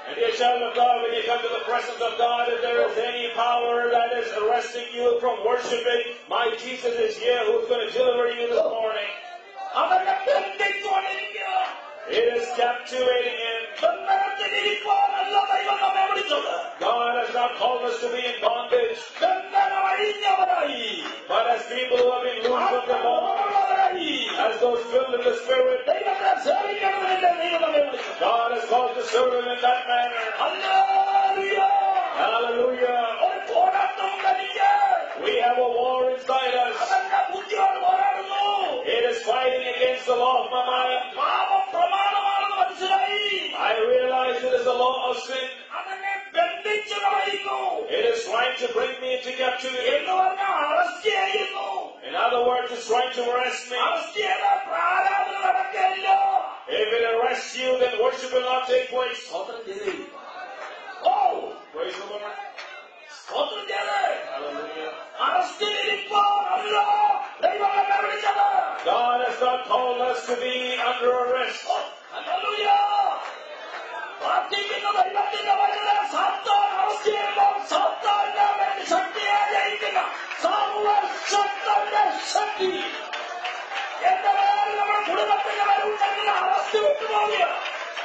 And dear child of God, when you come to the presence of God, if there is any power that is arresting you from worshiping, my Jesus is here who's going to deliver you this morning. It is captivating him. God has not called us to be in bondage, but as people who have been loosed of the Lord, as those filled in the Spirit, God has called to serve him in that manner. Hallelujah. We have a war inside us. It is fighting against the law of my mind. I realize it is the law of sin. It is trying to bring me into captivity. In other words, it's trying to arrest me. If it arrests you, then worship will not take place. Oh, praise the Lord. Hallelujah. God has not called us to be under arrest. Hallelujah.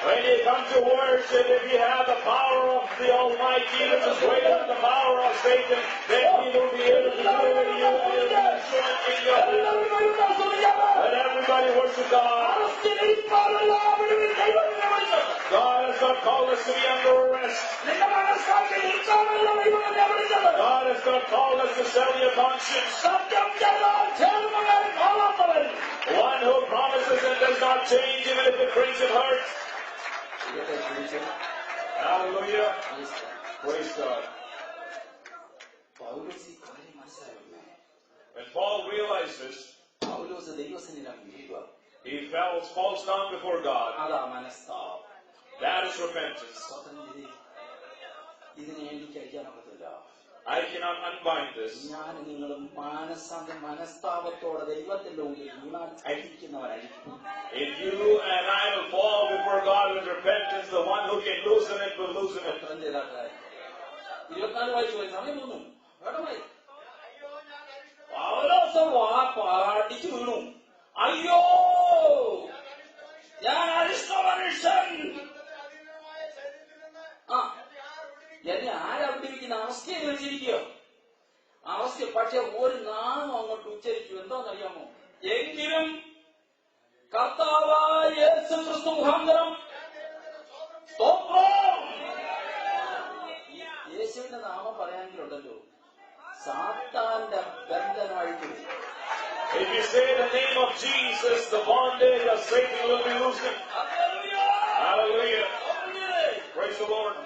When you come to worship, if you have the power of the Almighty, which is greater than the power of Satan, then He will be able to do with you and He will be instrument in your hand. Let everybody worship God. God has not called us to be under arrest. God has not called us to sell your conscience. One who promises and does not change, even if it brings him hurt. Hallelujah. Praise God. When Paul realized this, he falls down before God. That is repentance. I cannot unbind this. If you and I will fall before God with repentance, the one who can loosen it will loosen it. അവസ്ഥ പക്ഷെ ഒരു നാമം അങ്ങോട്ട് ഉച്ചരിച്ചു. എന്താണെന്നറിയാമോ? എങ്കിലും കർത്താവായ യേശു ക്രിസ്തു മുഖാന്തരം യേശുവിന്റെ നാമം പറയാമെങ്കിലുണ്ടല്ലോ സാത്താന്റെ ബന്ധനമായിട്ട്. If you say the name of Jesus, the bondage of Satan will be loosened. Hallelujah. Praise the Lord.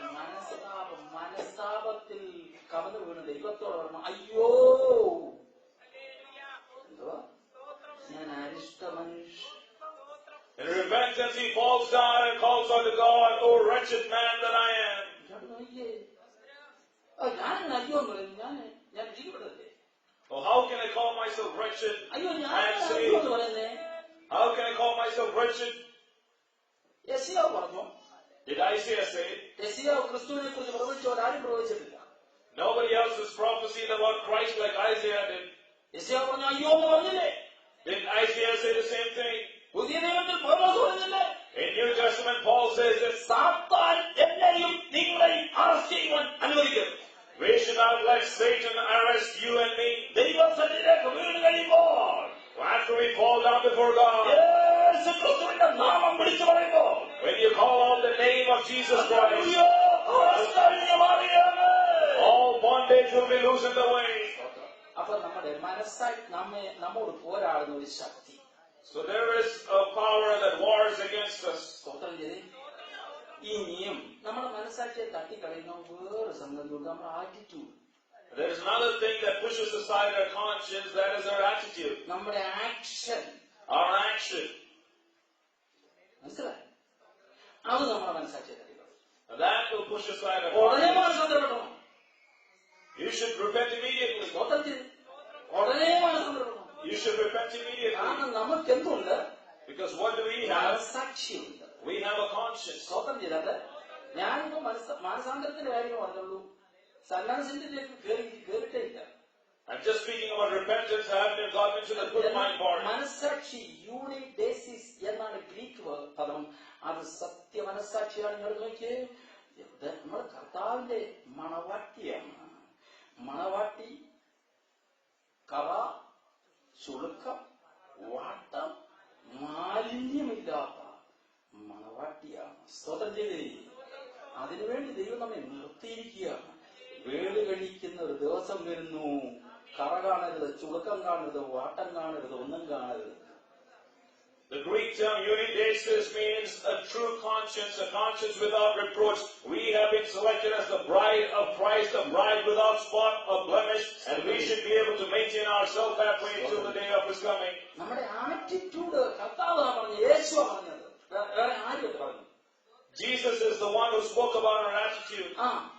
മനസ്താപത്തിൽ കടന്നു വീണ് ദൈവത്തോട് പറഞ്ഞു, അയ്യോ ഞാൻ അരിഷ്ട മനുഷ്യ. In repentance he falls down and calls out to God, "O wretched man that I am." ഞാൻ അയ്യോ എന്ന് പറയും. ഞാൻ ജീവപ്പെടല്ലേ? Oh, how can I call myself wretched? അയ്യോ ഞാൻ I am അയ്യോ എന്ന് പറയുന്നേ. How can I call myself wretched? യെശയ്യാവ് പറഞ്ഞു. Did Isaiah say it? യെശയ്യാവ് ക്രിസ്തുവിനെ കുറിച്ച് പ്രവചിച്ചവരാരും പ്രവചിച്ചിട്ടില്ല. Nobody else has prophesied about Christ like Isaiah did. യെശയ്യാവ് പറഞ്ഞു അയ്യോ എന്ന് പറഞ്ഞില്ലേ? Didn't Isaiah say the same thing? പുതിയ നിയമത്തിൽ പൗലോസ് പറഞ്ഞില്ലേ? In New Testament Paul says that സാത്താൻ എന്നെയും നിങ്ങളെയും അറസ്റ്റ് ചെയ്യുവാൻ അനുവദിക്കരുത്. we should not let Satan arrest you and me. ദൈവസന്നിധിയിലേക്ക് വീണ് കഴിയുമ്പോൾ, After we fall down before God, യേശു ക്രിസ്തുവിന്റെ നാമം വിളിച്ചു പറയുമ്പോൾ, when you call out the name of Jesus Christ, all bondage will be loosened away. അപ്പൊ നമ്മുടെ മനസ്സായി നമ്മോട് പോരാടുന്ന ഒരു ശക്തി. So there is a power that wars against us. ഇനിയും നമ്മുടെ മനസ്സാക്ഷിയെ തട്ടിക്കളയുന്ന വേറെ സംഗതിയുണ്ട്, നമ്മുടെ attitude. There is another thing that pushes aside our conscience, that is our attitude. നമ്മുടെ ആക്ഷൻ. Our action. മനസ്സിലായി? അത് നമ്മുടെ മനസ്സാക്ഷിയെ തട്ടിക്കളയും. That will push aside our ഉടനെ conscience. മനസ്സന്തരപ്പെടണം. You should repent immediately. ഉടനെ മനസ്സന്തരപ്പെടണം. You should repent immediately. കാരണം നമുക്ക് എന്തുണ്ട്? Because what do we have? മനസ്സാക്ഷിയുണ്ട്. We have a conscience. സ്വന്തം ചെയ്തത് ഞാനിപ്പോ മാനസാന്തരത്തിന്റെ കാര്യങ്ങൾ പറഞ്ഞുള്ളൂ. സന്യാസത്തിന്റെ കേറിട്ടേ ഇല്ല. I'm just speaking about repentance. I haven't gotten into the good mind part. മനസാക്ഷി യൂണിഡേസിസ് എന്നാണ് ഗ്രീക്ക് പദം. അത് സത്യ മനസാക്ഷിയാണ്. നിങ്ങൾ നോക്കിയേ, നമ്മുടെ കർത്താവിന്റെ മണവാട്ടിയാണ്. മണവാട്ടി കറ, ചുളുക്കം, വാട്ടം, മാലിന്യമില്ലാത്ത മണവാട്ടിയാണ്. സ്തോത്രം ചെയ്തേ. അതിനുവേണ്ടി ദൈവം നമ്മെ നിർത്തിയിരിക്കുകയാണ്. വേട് കഴിക്കുന്ന ഒരു ദിവസം വരുന്നു. കറ കാണരുത്, ചുളുക്കം കാണരുത്, വാട്ടം കാണരുത്, ഒന്നും കാണരുത്. The Greek term unidasis means a true conscience, a conscience without reproach. We have been selected as the bride of Christ, a bride without spot or blemish, and we should be able to maintain ourselves that way until the day of His coming. നമ്മുടെ attitude കർത്താവാണ് പറഞ്ഞത്, യേശുവാണ് പറഞ്ഞത്, വേറെ ആരും പറഞ്ഞു. Jesus is the one who spoke about our attitude.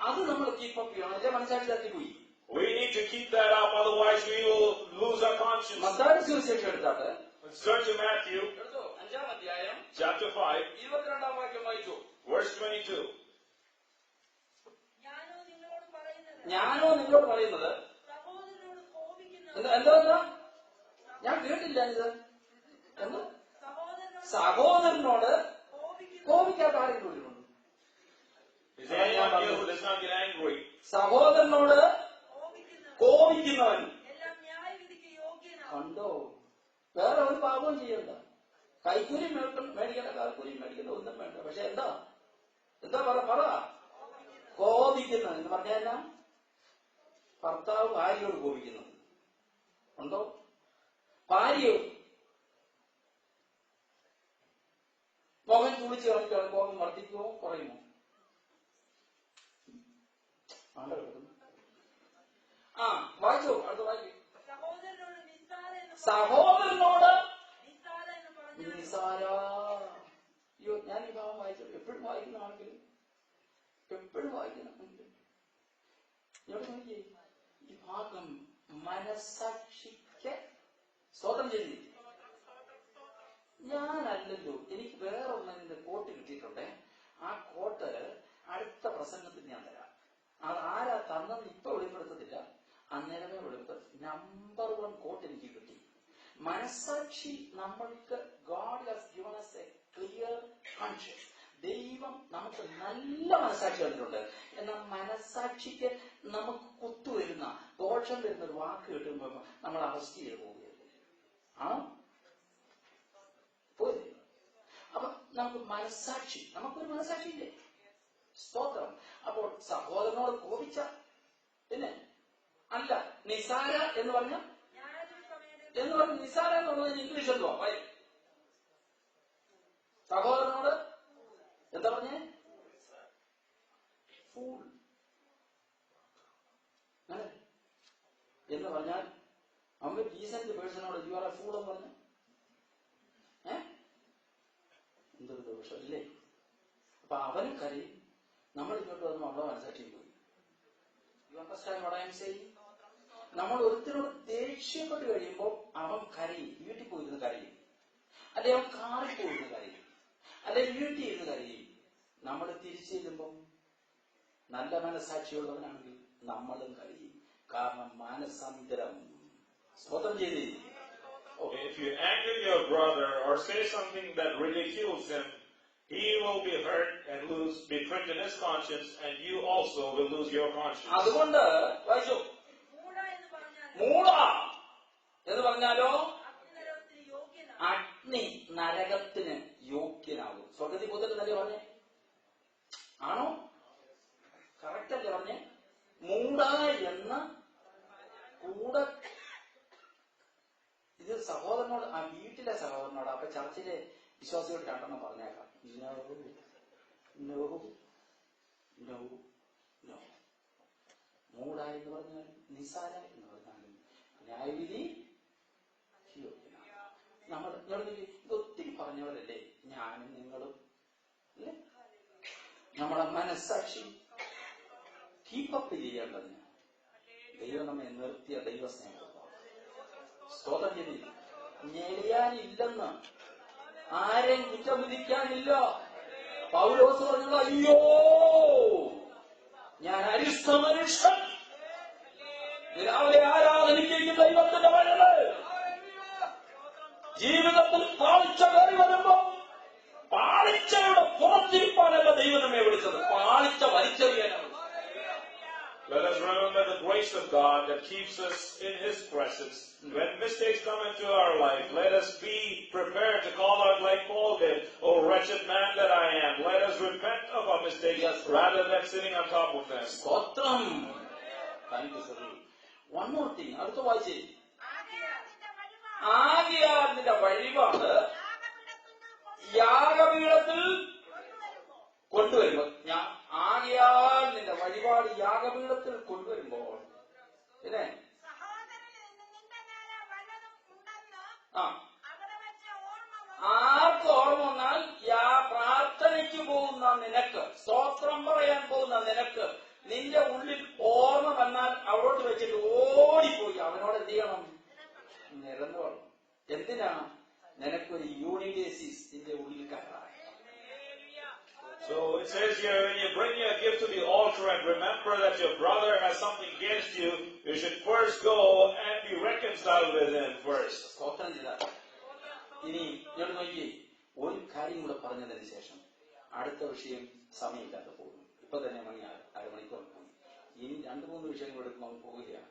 അത് നമ്മൾ കീപ്പ് അപ്പ് ചെയ്യണം. അതേ മനസ്സിലാക്കി തട്ടിപ്പോയി. We need to keep that up, otherwise we will lose our conscience. Mathai സുവിശേഷം എടുത്താട്ടെ. Let's turn to Matthew, 5-ാം അധ്യായം chapter 5, 22-ാം വാക്യം വായിച്ചു. verse 22. ഞാനോ നിങ്ങളോട് പറയുന്നത് എന്താ? ഞാൻ കേട്ടില്ല ഇത്. എന്ത്? സഹോദരനോട് കോപിക്കാത്ത ആരെങ്കിലും ഉണ്ട്? Is there anyone here who does not get angry? സഹോദരനോട് കോപിക്കുന്നവൻ കണ്ടോ, വേറെ ഒരു പാപവും ചെയ്യണ്ട. കൈക്കൂലി മേടിക്കേണ്ട, കാൽക്കൂലി മേടിക്കേണ്ട, ഒന്നും വേണ്ട. പക്ഷെ എന്താ പറ കോപിക്കുന്നവൻ എന്ന് പറഞ്ഞാൽ ഭർത്താവ് ഭാര്യയോട് കോപിക്കുന്നത് ഉണ്ടോ? ഭാര്യയോ മുഖം ചുളിച്ച് കാണിക്കുകയാണ്, കോപം വർദ്ധിക്കുമോ കുറയുമോ? വായിച്ചോ, അടുത്ത വായിക്കും. സഹോദരനോട് നിസാര. അയ്യോ, ഞാൻ ഈ ഭാഗം വായിച്ചു. എപ്പോഴും വായിക്കുന്നതാണെങ്കിലും നോക്കിയേ, ഈ ഭാഗം മനസാക്ഷിക്ക് സ്വതം ചെയ്തു. ഞാനല്ലല്ലോ, എനിക്ക് വേറെ ഒന്നിന്റെ കോട്ട് കിട്ടിയിട്ടുണ്ട്. ആ കോട്ട് അടുത്ത പ്രസംഗത്തിൽ ഞാൻ തരാം. അത് ആരാ തന്നെന്ന് ഇപ്പൊ വെളിപ്പെടുത്തത്തില്ല, അന്നേരമേ വെളിപ്പെടുത്തും. നമ്പർ 1 കോട്ട് എനിക്ക് കിട്ടി. മനസാക്ഷി നമ്മൾക്ക് God has given us a clear conscience. ദൈവം നമുക്ക് നല്ല മനസാക്ഷി തന്നിട്ടുണ്ട്. എന്നാൽ മനസാക്ഷിക്ക് നമുക്ക് കുത്തുവരുന്ന, ദോഷം വരുന്ന ഒരു വാക്ക് കിട്ടുമ്പോൾ നമ്മൾ അറസ്റ്റ് ചെയ്ത് പോവുകയല്ലേ? ആണോ? പോയി. അപ്പൊ നമുക്ക് നമുക്കൊരു മനസാക്ഷി ഇല്ലേ? സ്തോത്രം. അപ്പോൾ സഹോദരനോട് കോപിച്ച പിന്നെ അല്ല, നിസാര എന്ന് പറഞ്ഞ നിസാര എന്നുള്ളതിന് ഇംഗ്ലീഷ് എന്തോ സഹോദരനോട് എന്താ പറഞ്ഞേ? ഫൂൾ എന്ന് പറഞ്ഞാൽ അവൻ ഡീസന്റ് പേഴ്സണോട് യു ആർ എ ഫൂൾ എന്ന് പറഞ്ഞു. എന്തൊരു ദോഷം ഇല്ലേ? അപ്പൊ അവനും കരയും, നമ്മൾ ഇങ്ങോട്ട് വന്നു അവളെ മനസാക്ഷി പോയി. You understand what I am saying? നമ്മൾ ഒരുത്തിനോട് ദേഷ്യപ്പെട്ട് കഴിയുമ്പോൾ അവൻ കരയും, വീട്ടിൽ പോയിരുന്ന് കരയും, അല്ലെ അവൻ കാറിൽ പോയിരുന്ന് കരയും, അല്ലെ വീട്ടിൽ ഇരുന്ന് കരയും. നമ്മൾ തിരിച്ചു ചെല്ലുമ്പം നല്ല മനസാക്ഷിയുള്ളവനാണെങ്കിൽ നമ്മളും കരയും. കാരണം മാനസാന്തരം സ്വതം ചെയ്ത്. If you anger your brother or say something that ridicules him, he will be hurt and be pricked in his conscience, and you also will lose your conscience. അതുകൊണ്ട് വായിച്ചു, മൂള എന്ന് പറഞ്ഞാലോ അഗ്നി നരകത്തിന് യോഗ്യനാകും. സ്വർഗത്തിൽ പോത്തല്ലേ പറഞ്ഞേ? ആണോ? കറക്റ്റ് അല്ലേ പറഞ്ഞേ? മൂട എന്ന കൂടെ ഇത് സഹോദരനോട്, ആ വീട്ടിലെ സഹോദരനോട്. അപ്പൊ ചർച്ചിലെ വിശ്വാസിയോട് രണ്ടെണ്ണം പറഞ്ഞേക്കാം. മൂട എന്ന് പറഞ്ഞാൽ നിസാര എന്ന് പറഞ്ഞാലും ന്യായവിധി നമ്മൾ ഇത് ഒത്തിരി പറഞ്ഞവരല്ലേ ഞാനും നിങ്ങളും അല്ലേ? നമ്മളെ മനസ്സാക്ഷി കീപ്പപ്പ് ചെയ്യേണ്ടതിന് ദൈവം നമ്മെ നിർത്തിയ ദൈവസ്നേഹം സ്തോത്രം ചെയ്തി. ഞെളിയാനില്ലെന്ന് ആരെയും കുറ്റം വിധിക്കാനില്ല. പൗലോസ് പറഞ്ഞത് അയ്യോ ക്രൈസ്തവ മനുഷ്യൻ രാവിലെ ആരാധനയ്ക്ക് ദൈവത്തിന്റെ വഴല് ജീവിതത്തിൽ പാളിച്ച കയറി വരുമ്പോ പാളിച്ചയുടെ പുറത്തിരിപ്പാനല്ല ദൈവം നമ്മെ വിളിച്ചത്, പാളിച്ച വലിച്ചെറിയാനാണ്. Let us remember the grace of God that keeps us in His presence. When mistakes come into our life, let us be prepared to call out like Paul did, "Oh wretched man that I am." Let us repent of our mistakes rather than sitting on top of them. സ്തോത്രം. One more thing, അടുത്ത വായിച്ചേ. ആകയാൽ നിന്റെ വഴിപാട് യാഗപീഠത്തിൽ കൊണ്ടുവരുമ്പോ, ആകയാൽ നിന്റെ വഴിപാട് യാഗപീഠത്തിൽ കൊണ്ടുവരുമ്പോൾ പിന്നെ ആർക്ക് ഓർമ്മ വന്നാൽ പ്രാർത്ഥനയ്ക്ക് പോകുന്ന നിനക്ക്, സ്തോത്രം പറയാൻ പോകുന്ന നിനക്ക്, നിന്റെ ഉള്ളിൽ ഓർമ്മ വന്നാൽ അവരോട് വെച്ചിട്ട് ഓടിപ്പോയി അവനോട് എന്ത് ചെയ്യണം? നിരന്നു വേണം. എന്തിനാ? നിനക്കൊരു യൂണിവേസിസ് നിന്റെ ഉള്ളിൽ കയറാൻ. So it says here, when you bring your gift to the altar and remember that your brother has something against you, you should first go and be reconciled with him first. സ്തോത്രം ചെയ്ത. ഇനി ഞാൻ നോക്കി ഒരു കാര്യം കൂടെ പറഞ്ഞതിന് ശേഷം അടുത്ത വിഷയം സമയമില്ലാതെ പോകുന്നു. ഇപ്പൊ തന്നെ അരമണിക്കൂർ പോയി. ഇനി 2-3 വിഷയങ്ങൾ എടുക്കുമ്പോൾ പോവുകയാണ്.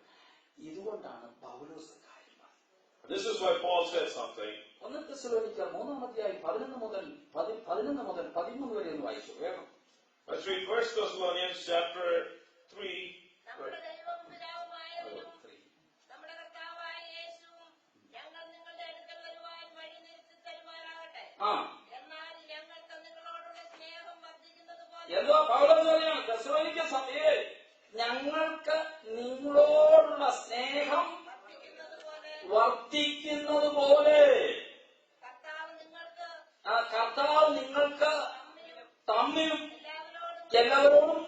ഇതുകൊണ്ടാണ് പൗലോസ് കാര്യം. This is why Paul said something. 1 തെസ്സലോനിക്കർ 3-ാം അധ്യായം 11 മുതൽ 13 വരെ ഒന്ന് വായിച്ചു വേണം. Let's read 1 Thessalonians chapter 3. എന്തോ പൗലോസ് പറയാണ്, തെസ്സലോനിക്ക സഭയെ ഞങ്ങൾക്ക് നിങ്ങളോടുള്ള സ്നേഹം വർദ്ധിക്കുന്നത് പോലെ കർത്താവ് നിങ്ങൾക്ക് തമ്മിലും എല്ലാവരോടും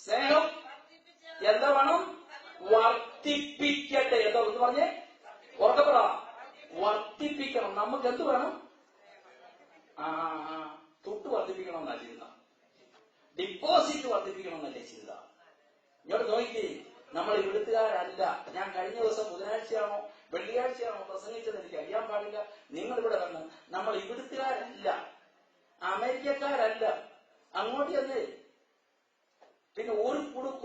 സ്നേഹം എന്താ വേണം? വർദ്ധിപ്പിക്കട്ടെ. എന്താ ഒന്ന് പറഞ്ഞേ? ഉറക്കപ്പെടാ. വർദ്ധിപ്പിക്കണം. നമുക്ക് എന്ത് വേണം? തൊട്ട് വർദ്ധിപ്പിക്കണം എന്നാ ചിന്ത. ഡിപ്പോസിറ്റ് വർദ്ധിപ്പിക്കണം എന്നല്ലേ ചിന്ത. ഇങ്ങോട്ട് നോക്കി, നമ്മൾ ഇവിടുത്തുകാരല്ല. ഞാൻ കഴിഞ്ഞ ദിവസം ബുധനാഴ്ചയാണോ വെള്ളിയാഴ്ചയാണോ പ്രസംഗിച്ചത് എനിക്ക് അറിയാൻ പാടില്ല. നിങ്ങൾ ഇവിടെ വന്ന് നമ്മൾ ഇവിടുത്തുകാരല്ല, അമേരിക്കക്കാരല്ല. അങ്ങോട്ട് ചെന്ന് പിന്നെ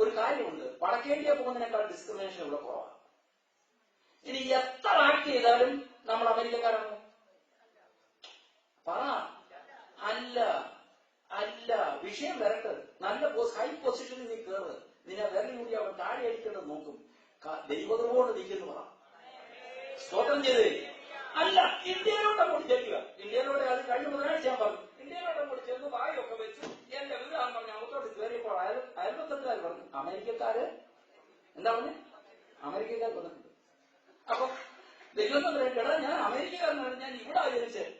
ഒരു കാര്യമുണ്ട്, വടക്കേന്ത്യ പോകുന്നതിനേക്കാൾ ഡിസ്ക്രിമിനേഷൻ ഇവിടെ കുറവാണ്. ഇനി എത്ര ആക്ട് ചെയ്താലും നമ്മൾ അമേരിക്കക്കാരാണോ? പറ. അല്ല അല്ല. വിഷയം വരട്ടെ. നല്ല ഹൈ പൊസിഷനിൽ നീ കയറ്. നിന്നെ വിരൽ കൂടി അവൻ താഴെ അടിക്കേണ്ടത് നോക്കും. ദൈവകൃപയോട് നിൽക്കുന്നു പറ. സ്തോത്രം ചെയ്തേ. അല്ല, ഇന്ത്യയിലോട്ട് അങ്ങോട്ട് ചെല്ലുക. ഇന്ത്യയിലോട്ട് അത് കഴിഞ്ഞ ബുധനാഴ്ച ഞാൻ പറഞ്ഞു. ഇന്ത്യയിലോട്ട് അങ്ങോട്ട് ചെന്ന് വായൊക്കെ വെച്ചു എന്റെ വീടാന്ന് പറഞ്ഞ അകത്തോട്ട് കയറിയപ്പോൾ അയൽപക്കത്തുകാർ പറഞ്ഞു, അമേരിക്കക്കാര് എന്താ പറഞ്ഞു? അമേരിക്കക്കാർ വന്നിട്ടുണ്ട്. അപ്പൊ ദൈവം പറയട്ടെടാ, ഞാൻ അമേരിക്കക്കാരനാണ്, ഞാൻ ഇവിടെ ആചരിച്ചത്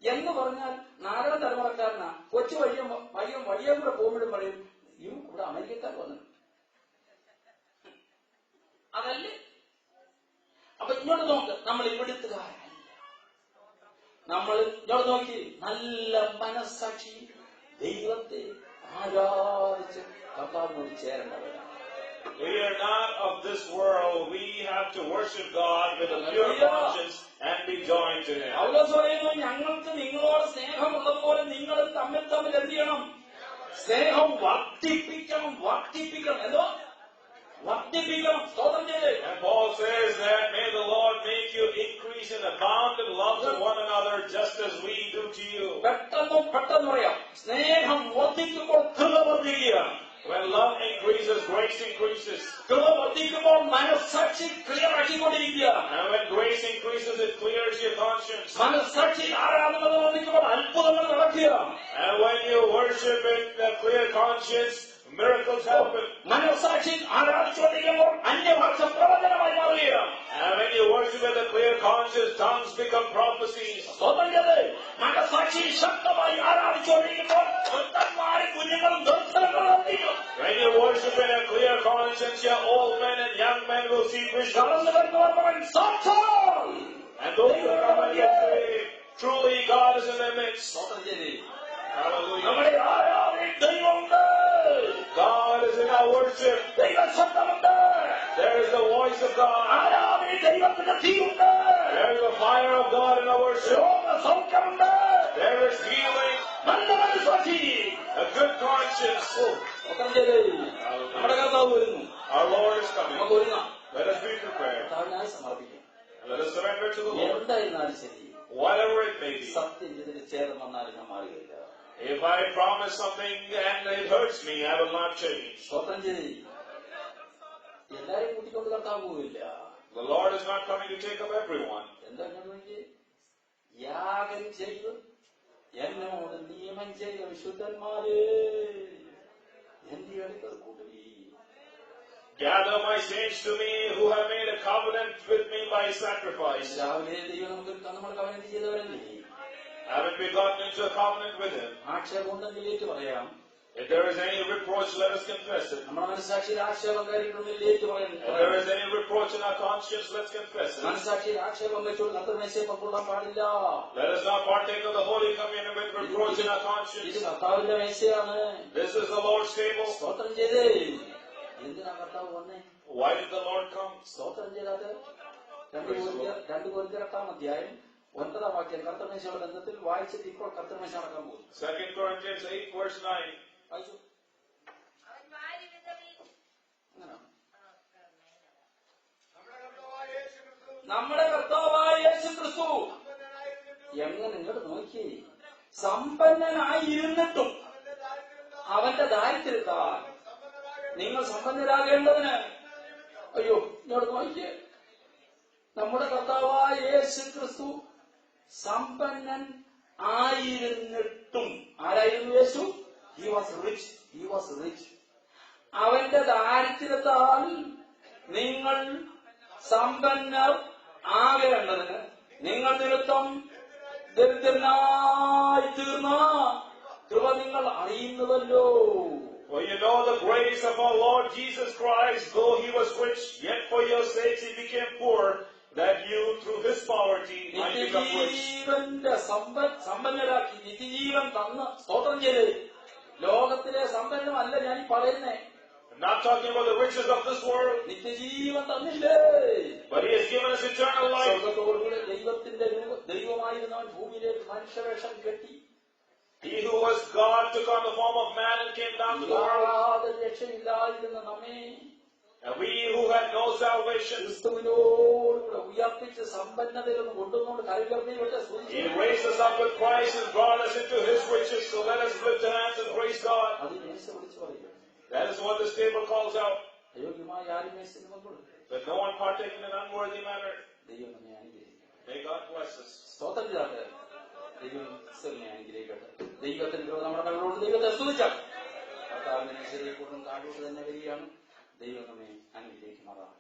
എന്ന് പറഞ്ഞാൽ 4ാം തലമുറക്കാരനാ. കൊച്ചു വഴിയും കൂടെ പോകുമ്പോഴും പറയും, ഇവിടെ അമേരിക്കക്കാർ വന്നിട്ടുണ്ട്. അതല്ലേ? അപ്പൊ ഇങ്ങോട്ട് നോക്ക്, നമ്മൾ ഇവിടുത്തുകാരല്ല. നമ്മൾ ഇങ്ങോട്ട് നോക്കി നല്ല മനസ്സാക്ഷി ദൈവത്തെ ആരാധിച്ച് കർത്താവിനോട് ചേരേണ്ടവരാണ്. We are not of this world. We have to worship God with a pure conscience and be joined to Him. പൗലോസ് പറയുന്നു, ഞങ്ങൾക്ക് നിങ്ങളോട് സ്നേഹമുള്ളതുപോലെ നിങ്ങൾ തമ്മിൽ എന്ത് ചെയ്യണം? സ്നേഹം വർദ്ധിപ്പിക്കണം. എന്തോ വർദ്ധിപ്പിക്കണം. സ്തോത്രം ചെയ്തേ. And Paul says that may the Lord make you increase in abound in love to one another just as we do to you. പെട്ടെന്ന് പറയാം. സ്നേഹം വർദ്ധിക്കുമ്പോൾ കൃപ വർദ്ധിക്കുക. When love increases, grace increases. കൃപ വർദ്ധിക്കുമ്പോൾ മനസ്സാക്ഷി clear ആക്കിക്കൊണ്ടിരിക്കുക. And when grace increases, it clears your conscience. മനസ്സാക്ഷി ആരാധന വർദ്ധിക്കുമ്പോൾ അത്ഭുതങ്ങൾ നടക്കുക. And when you worship with a clear conscience, miracles happen. മനസ്സാക്ഷി ആരാധിച്ചുകൊണ്ടിരിക്കുമ്പോൾ അന്യഭാഷ പ്രവചനമായി മാറുക. And when you worship with a clear conscience, tongues become prophecies. മനസ്സാക്ഷി ശക്തമായി ആരാധിച്ചുകൊണ്ടിരിക്കുമ്പോൾ കുഞ്ഞുങ്ങളും ദർശനങ്ങളും. When you worship in a clear conscience, your old men and young men will see visions. And those who come and get saved, truly God is in their midst. Hallelujah. God is in our our worship. ദൈവശബ്ദമുണ്ട്. There is the voice of God. ആരാധനയിൽ ദൈവത്തിന്റെ തീയുണ്ട്. There is the fire of God in our worship. രോഗസൗഖ്യമുണ്ട്. There is healing. നല്ല മനസ്സാക്ഷി. A good conscience. നമ്മുടെ കർത്താവ് വരുന്നു. Our Lord is coming. നമുക്ക് ഒരുങ്ങാം. Let us be prepared. കർത്താവിനായി സമർപ്പിക്കാം. Let us surrender to the Lord. എന്തായിരുന്നാലും ശരി, Whatever it may be. സത്യം ഇതിന് ഛേദം വന്നാലും ഞാൻ മാറുകയില്ല. If I promise something and it hurts me, I will not change. സ്വതന്ത്രം ചെയ്ത് എല്ലാരെയും കൂട്ടിക്കൊണ്ട് കർത്താവ് പോവില്ല. The Lord is not coming to take up everyone. എന്താ നോക്കി, യാഗം ചെയ്ത് എന്നോട് നിയമം ചെയ്ത വിശുദ്ധന്മാരെ എന്റെ അടുക്കൽ കൂട്ടി. Gather my saints to me who have made a covenant with me by sacrifice. രാവിലെ ദൈവം നമുക്ക് നമ്മൾ covenant ചെയ്തവരല്ലേ. Haven't we gotten into a covenant with Him? ആക്ഷേപം ഉണ്ടെങ്കിലേക്ക് പറയാം. If there is any reproach, let us confess it. നമ്മുടെ മനസ്സാക്ഷിയിൽ ആക്ഷേപം കാര്യങ്ങളിലേക്ക് പറയാം. If there is any reproach in our conscience, let's confess it. മനസ്സാക്ഷിയിൽ ആക്ഷേപം വെച്ചുകൊണ്ട് കർത്തൃമേശയെ പങ്കുകൊള്ളാൻ പാടില്ല. Let us not partake of the Holy Communion with reproach in our ഇത് conscience. കർത്താവിന്റെ മേശയാണ്. This is the Lord's table. സ്തോത്രം ചെയ്തേ. എന്തിനാ കർത്താവ് വന്നേ? Why did the Lord come? സ്തോത്രം ചെയ്താല് 2 കൊരിന്ത്യർ 8 9 വാക്യം കർത്തൃമേശയുടെ ബന്ധത്തിൽ വായിച്ചിട്ട് ഇപ്പോൾ കർത്തൃമേശ നടക്കാൻ പോകും. 2 Corinthians 8 verse 9. വായിച്ചു. നമ്മുടെ കർത്താവായ യേശു ക്രിസ്തു എങ്ങനെ ഇങ്ങോട്ട് നോക്കി, സമ്പന്നനായിരുന്നിട്ടും അവന്റെ ദാരിദ്ര്യത്താൽ നിങ്ങൾ സമ്പന്നരാകേണ്ടതിന്. അയ്യോ, ഇങ്ങോട്ട് നോക്കിയേ. നമ്മുടെ കർത്താവായ യേശു ക്രിസ്തു സമ്പന്നൻ ആയിരുന്നിട്ടും, ആരായിരുന്നു യേശു? He was rich. അവന്റെ ദാരിദ്ര്യത്താൽ നിങ്ങൾ സമ്പന്നർ ആകേണ്ടതിന് നിങ്ങൾ നിമിത്തം ദരിദ്രനായി തീർന്ന കൃപ നിങ്ങൾ അറിയുന്നുവല്ലോ. For you know the grace of our Lord Jesus Christ, though He was rich, yet for your sakes He became poor, that you through His poverty might become rich. നിത്യജീവന്റെ സമ്പന്നരാക്കി നിത്യജീവൻ തന്ന സ്തോത്രം ചെയ്ത്. ലോകത്തിലെ സമ്പന്നമല്ല ഞാൻ പറയുന്നേ. I'm not talking about the riches of this world, നിത്യജീവൻ തന്നില്ലേ? but He has given us eternal life. സ്വർഗ്ഗത്തോടുകൂടെ ദൈവമായിരുന്നവൻ ഭൂമിയിലേക്ക് മനുഷ്യവേഷം കെട്ടി. He who was God took on the form of man and came down to the world. യാതൊരു രക്ഷയില്ലാതിരുന്ന നമ്മെ And we who had no salvation, ക്രിസ്തുവിനോടുകൂടെ ഉയർപ്പിച്ച് സമ്പന്നതയിലൊന്നും കൊണ്ടുവന്നുകൊണ്ട് കരകർമ്മയിൽ വെച്ച He raised us up with Christ and brought us into His riches. So let us lift our hands and praise God. അത് മേശ വിളിച്ചു പറയും. That is what this table calls out. അയോഗ്യമായ ആരും മേശത്തിന് പങ്കുകൊടുക്കും. That no one partake in an unworthy manner. ദൈവം നമ്മെ അനുഗ്രഹിക്കും. May God bless us. സ്തോത്രം ചെയ്താട്ടെ. ദൈവം ക്രിസ്തുവിനെ അനുഗ്രഹിക്കട്ടെ. ദൈവത്തിന് നമ്മുടെ മകളോട് ദൈവത്തെ സ്തുതിച്ചാൽ കർത്താവിനെ ശരീരക്കൂടും കാട്ടോട്ട് തന്നെ വരികയാണ്. ദൈവം നമ്മെ അനുഗ്രഹിക്കുമാറാണ്.